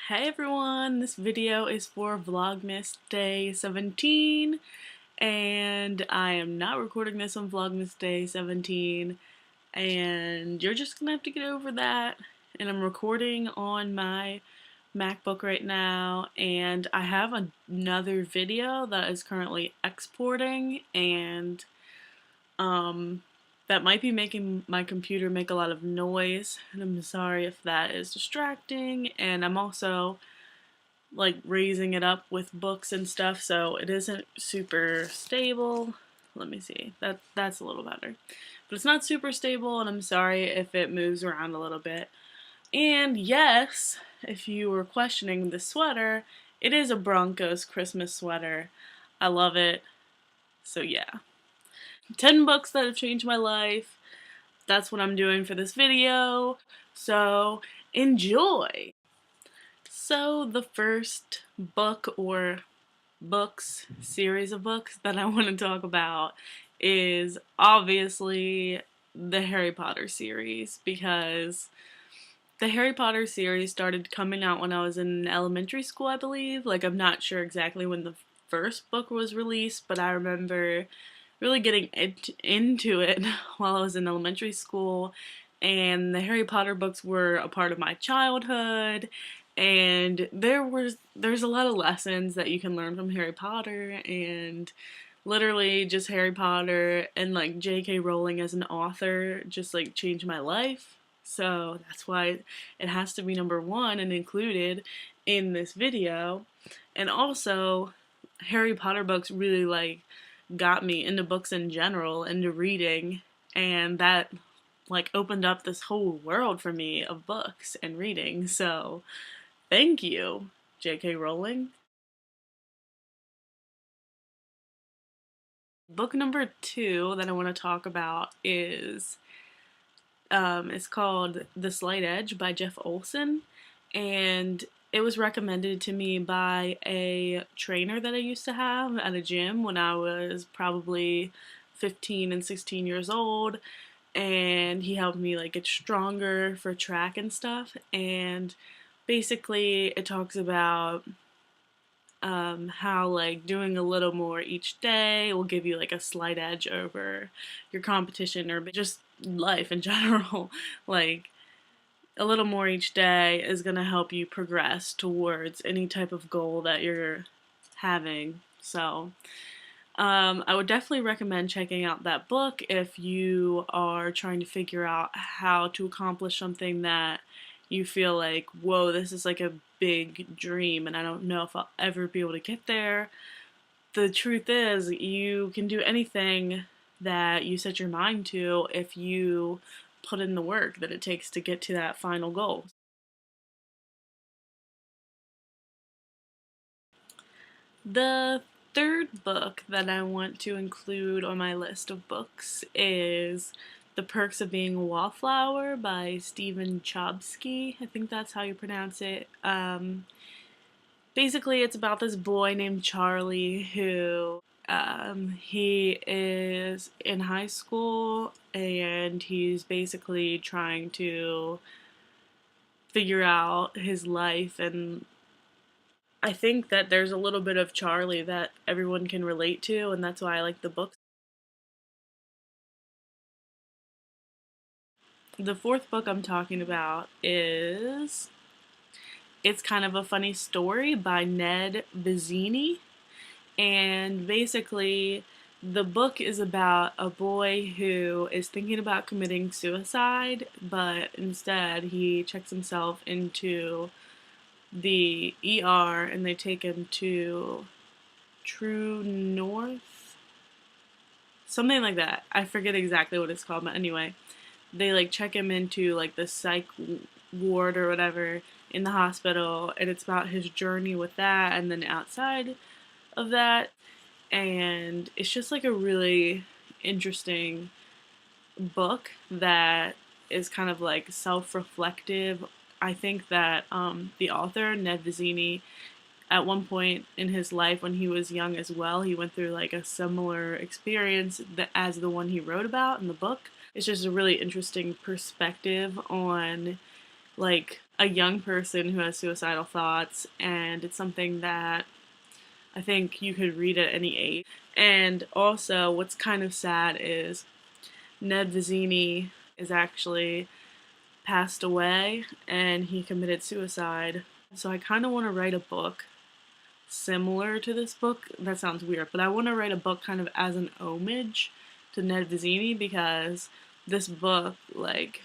Hey everyone, this video is for Vlogmas Day 17, and I am not recording this on Vlogmas Day 17, and you're just gonna have to get over that. And I'm recording on my MacBook right now, and I have another video that is currently exporting, and that might be making my computer make a lot of noise, and I'm sorry if that is distracting. And I'm also like raising it up with books and stuff, so it isn't super stable. Let me see. That's a little better. But it's not super stable, and I'm sorry if it moves around a little bit. And yes, if you were questioning the sweater, it is a Broncos Christmas sweater. I love it. So yeah. 10 books that have changed my life. That's what I'm doing for this video. So enjoy! So the first book or books, series of books that I want to talk about is obviously the Harry Potter series, because the Harry Potter series started coming out when I was in elementary school, I believe. Like, I'm not sure exactly when the first book was released, but I remember really getting into it while I was in elementary school, and the Harry Potter books were a part of my childhood. And there's a lot of lessons that you can learn from Harry Potter, and literally just Harry Potter and like J.K. Rowling as an author just like changed my life. So that's why it has to be number one and included in this video. And also, Harry Potter books really like got me into books in general, into reading, and that like opened up this whole world for me of books and reading. So thank you, J.K. Rowling. Book number 2 that I want to talk about is it's called The Slight Edge by Jeff Olson, and it was recommended to me by a trainer that I used to have at a gym when I was probably 15 and 16 years old, and he helped me like get stronger for track and stuff. And basically it talks about how like doing a little more each day will give you like a slight edge over your competition, or just life in general. Like, a little more each day is going to help you progress towards any type of goal that you're having. So I would definitely recommend checking out that book if you are trying to figure out how to accomplish something that you feel like, whoa, this is like a big dream and I don't know if I'll ever be able to get there. The truth is, you can do anything that you set your mind to if you put in the work that it takes to get to that final goal. The third book that I want to include on my list of books is The Perks of Being a Wallflower by Stephen Chbosky. I think that's how you pronounce it. Basically, it's about this boy named Charlie who he is in high school, and he's basically trying to figure out his life. And I think that there's a little bit of Charlie that everyone can relate to, and that's why I like the book. The fourth book I'm talking about is It's Kind of a Funny Story by Ned Vizzini. And basically, the book is about a boy who is thinking about committing suicide, but instead he checks himself into the ER and they take him to True North, something like that. I forget exactly what it's called, but anyway, they like check him into like the psych ward or whatever in the hospital, and it's about his journey with that and then outside of that. And it's just like a really interesting book that is kind of like self-reflective. I think that the author, Ned Vizzini, at one point in his life when he was young as well, he went through like a similar experience as the one he wrote about in the book. It's just a really interesting perspective on like a young person who has suicidal thoughts, and it's something that I think you could read at any age. And also, what's kind of sad is Ned Vizzini is actually passed away and he committed suicide. So I kind of want to write a book similar to this book. That sounds weird, but I want to write a book kind of as an homage to Ned Vizzini because this book, like,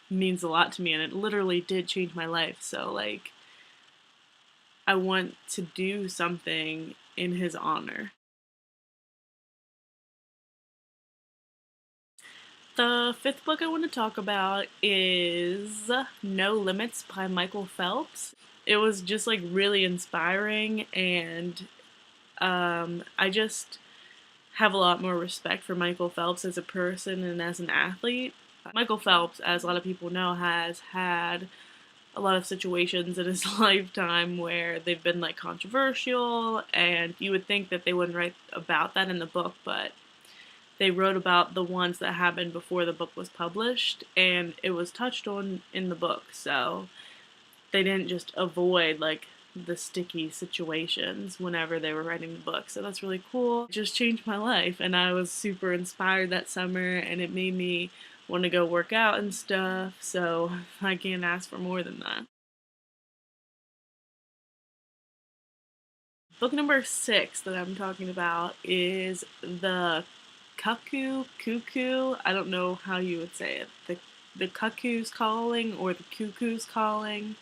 means a lot to me and it literally did change my life. So, like, I want to do something in his honor. The fifth book I want to talk about is No Limits by Michael Phelps. It was just like really inspiring, and I just have a lot more respect for Michael Phelps as a person and as an athlete. Michael Phelps, as a lot of people know, has had a lot of situations in his lifetime where they've been like controversial, and you would think that they wouldn't write about that in the book, but they wrote about the ones that happened before the book was published, and it was touched on in the book, so they didn't just avoid like the sticky situations whenever they were writing the book. So that's really cool. It just changed my life, and I was super inspired that summer, and it made me want to go work out and stuff, so I can't ask for more than that. Book number 6 that I'm talking about is The Cuckoo. I don't know how you would say it. The Cuckoo's Calling or The Cuckoo's Calling,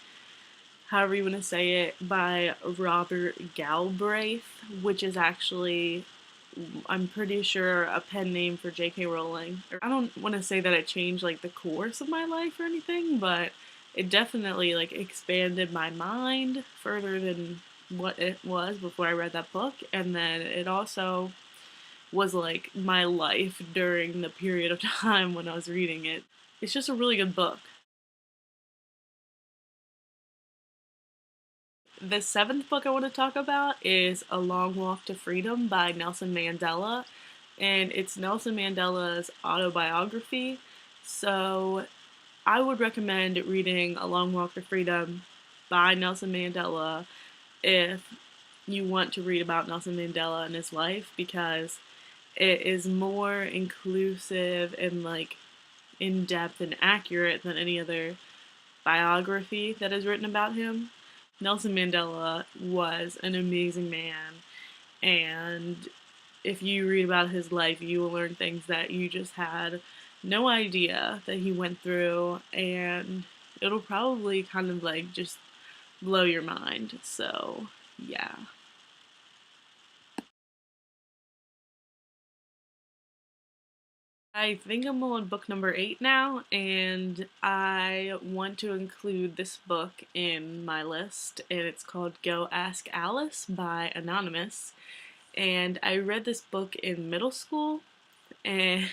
however you want to say it, by Robert Galbraith, which is actually, I'm pretty sure, a pen name for J.K. Rowling. I don't want to say that it changed like the course of my life or anything, but it definitely like expanded my mind further than what it was before I read that book, and then it also was like my life during the period of time when I was reading it. It's just a really good book. The seventh book I want to talk about is A Long Walk to Freedom by Nelson Mandela, and it's Nelson Mandela's autobiography. So I would recommend reading A Long Walk to Freedom by Nelson Mandela if you want to read about Nelson Mandela and his life, because it is more inclusive and like in depth and accurate than any other biography that is written about him. Nelson Mandela was an amazing man, and if you read about his life, you will learn things that you just had no idea that he went through, and it'll probably kind of like just blow your mind. So, yeah. I think I'm on book number 8 now, and I want to include this book in my list, and it's called Go Ask Alice by Anonymous. And I read this book in middle school, and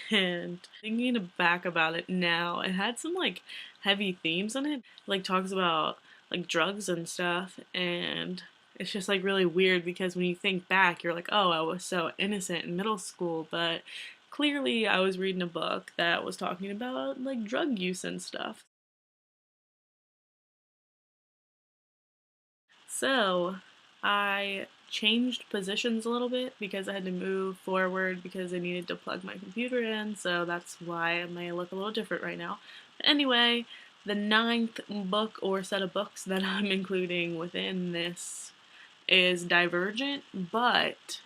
thinking back about it now, it had some like heavy themes in it. Like talks about like drugs and stuff, and it's just like really weird because when you think back, you're like, oh, I was so innocent in middle school, but clearly I was reading a book that was talking about like drug use and stuff. So I changed positions a little bit because I had to move forward because I needed to plug my computer in, so that's why it may look a little different right now. But anyway, the ninth book or set of books that I'm including within this is Divergent, but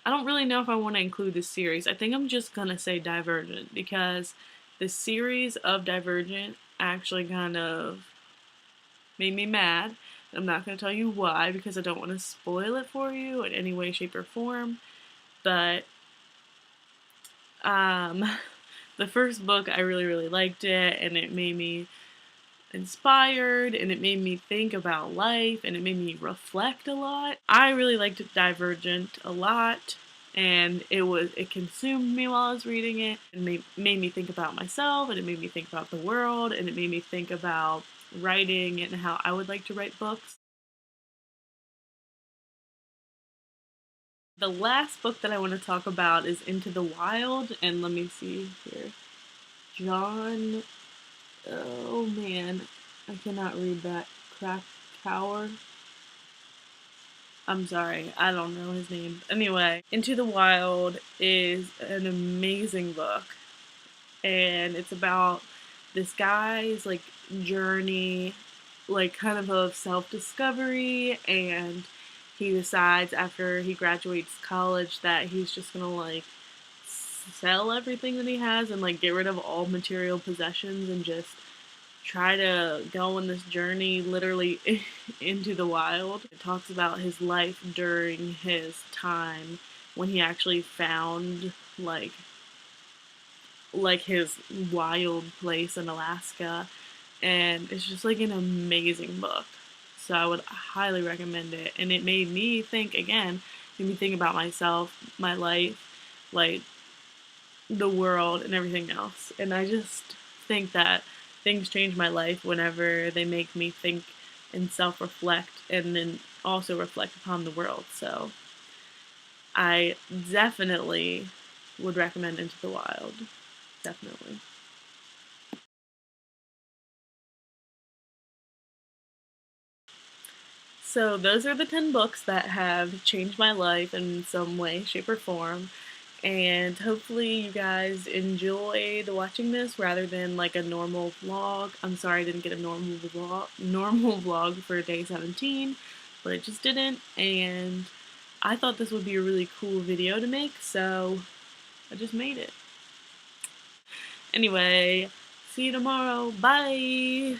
I don't really know if I want to include this series. I think I'm just gonna say Divergent because the series of Divergent actually kind of made me mad. I'm not going to tell you why because I don't want to spoil it for you in any way, shape, or form. But um, the first book, I really, really liked it, and it made me inspired, and it made me think about life, and it made me reflect a lot. I really liked Divergent a lot, and it consumed me while I was reading it, and made me think about myself, and it made me think about the world, and it made me think about writing and how I would like to write books. The last book that I want to talk about is Into the Wild, and let me see here. John, oh man, I cannot read that. Krakauer. I'm sorry, I don't know his name. Anyway, Into the Wild is an amazing book, and it's about this guy's like journey, like kind of self-discovery, and he decides after he graduates college that he's just gonna like sell everything that he has and like get rid of all material possessions and just try to go on this journey literally into the wild. It talks about his life during his time when he actually found like his wild place in Alaska, and it's just like an amazing book. So I would highly recommend it, and it made me think again, made me think about myself, my life, like the world and everything else. And I just think that things change my life whenever they make me think and self reflect and then also reflect upon the world. So I definitely would recommend Into the Wild. Definitely. So those are the 10 books that have changed my life in some way, shape, or form. And hopefully you guys enjoyed watching this rather than like a normal vlog. I'm sorry I didn't get a normal vlog for day 17, but it just didn't. And I thought this would be a really cool video to make, so I just made it. Anyway, see you tomorrow. Bye!